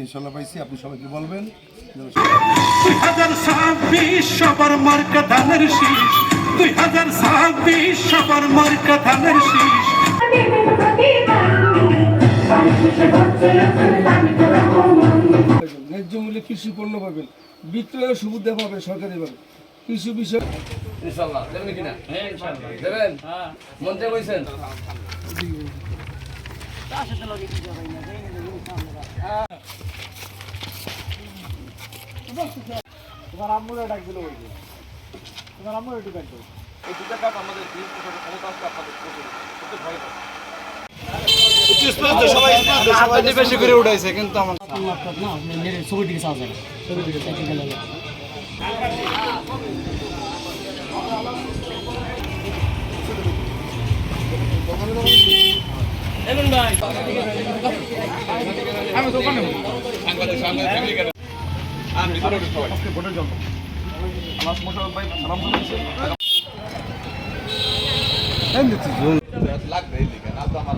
ইনশাল্লাহ পাইছি। আপনি সবাইকে বলবেন 2026 সবার মার্কা ধানের শীষ, 2026 সবার মার্কা ধানের শীষ। ন্যায্য মূল্যে কৃষি পণ্য পাবেন, বিক্রয়ের সুবিধা পাবেন সরকারিভাবে। কৃষি বিষয় ইনশাআল্লাহ দেবেন কিনা? হ্যাঁ ইনশাআল্লাহ দেবেন। হ্যাঁ মন্ত্রী কইছেন তোমার আম্মুরা ডাক দিল, ওই তোমার আম্মুরা একটু ডাক দিল। এই দুটা কাজ আমাদের দিন ক্ষমতা আছে আপনাদের করতে ভয় পায়। সবাই বেশি করে উঠাইছে কিন্তু আমার ছবি দিকে চাওয়া যায়, ছবি দিকে আমি দোকানে ভোটের জন্য আমার মোশারফ ভাই সালাম জানিয়েছে লাগবে এই দিকে না তো আমার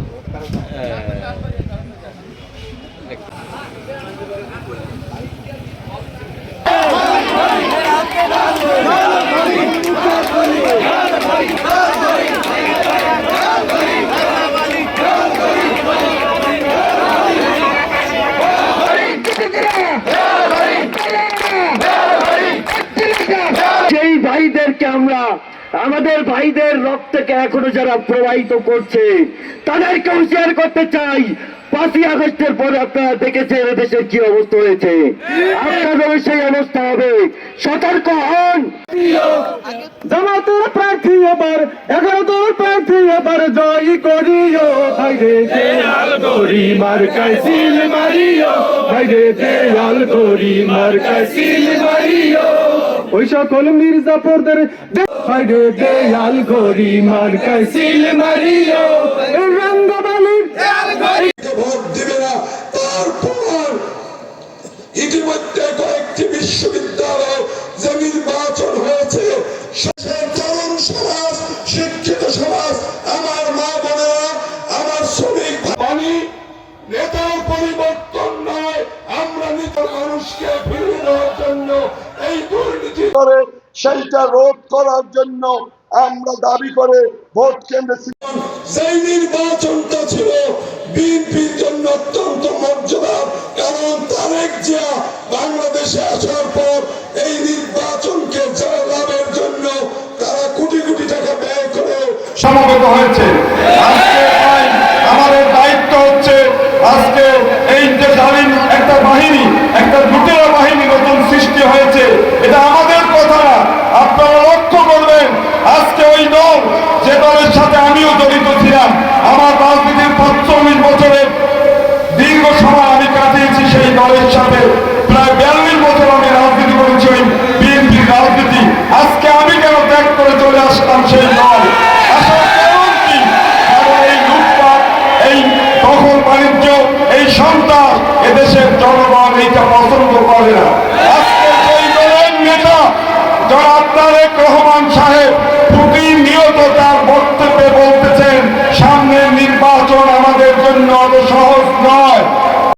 যেই ভাইদেরকে আমরা আমাদের ভাইদের রক্তকে এখনো যারা প্রবাহিত করছে তাদেরকে হুঁশিয়ার করতে চাই। 5ই আগস্টের পরে আপনারা দেখেছেন দেশের কি অবস্থা হয়েছে, আপনাদের সেই অবস্থা হবে। সতর্ক হন। জামাতের প্রার্থী এবার 11 প্রার্থী এবার জয় করিও, ভাইরে দেয়াল গরি মার্কায় সিল মারিও, ভাইরে দেয়াল গরি মার্কায় সিল মারিও। ওই সকল মির্জাপুরদের ভাইরে দেয়াল গরি মার্কায় সিল মারিও, রঙ্গবালির দেয়াল গরি ভোট দিবে না। তারপর ইতিমধ্যে কয়েকটি বিশ্ববিদ্যালয় যে নির্বাচন হয়েছে, তরুণ সমাজ, শিক্ষিত সমাজ, আমার মা বোনেরা, আমার শ্রমিক আমি নেতার পরিবর্তন নয়, আমরা নিত মানুষকে ফিরিয়ে দেওয়ার জন্য এই দুর্নীতি করে সেইটা রোধ করার জন্য আমরা দাবি করে ভোট কেন্দ্রে সেই নির্বাচনটা ছিল বিএনপির জন্য অত্যন্ত মর্যাদা। কারণ তারেক জিয়া বাংলাদেশে আসার পর এই নির্বাচনকে লাভের জন্য তারা কোটি কোটি টাকা ব্যয় করে সমবেত হয়েছে। আজকে আমাদের দায়িত্ব হচ্ছে আজকে এই যে জালিম একটা বাহিনী, একটা লুটেরা বাহিনী নতুন সৃষ্টি হয়েছে, এটা আমাদের কথা না। আপনারা লক্ষ্য করবেন আজকে ওই দল, যে দলের সাথে আমিও জড়িত ছিলাম, আমার রাজনীতির 45 বছরের দীর্ঘ সময় আমি কাটিয়েছি সেই দলের সাথে, প্রায় 42 বছর আমি রাজনীতি করেছি ওই বিএনপির রাজনীতি। আজকে আমি কেন ত্যাগ করে চলে আসলাম সেই দল? আসার কারণ কি? কারণ এই লুটপাট, এই দখল বাণিজ্য, এই সন্ত্রাস এদেশের জনগণ এইটা পছন্দ করে না। আজকে সেই দলের নেতা জনাব তারেক রহমান সাহেব প্রতিনিয়ত তার বক্তব্যে বলতেছেন সামনের নির্বাচন আমাদের জন্য অত সহজ নয়।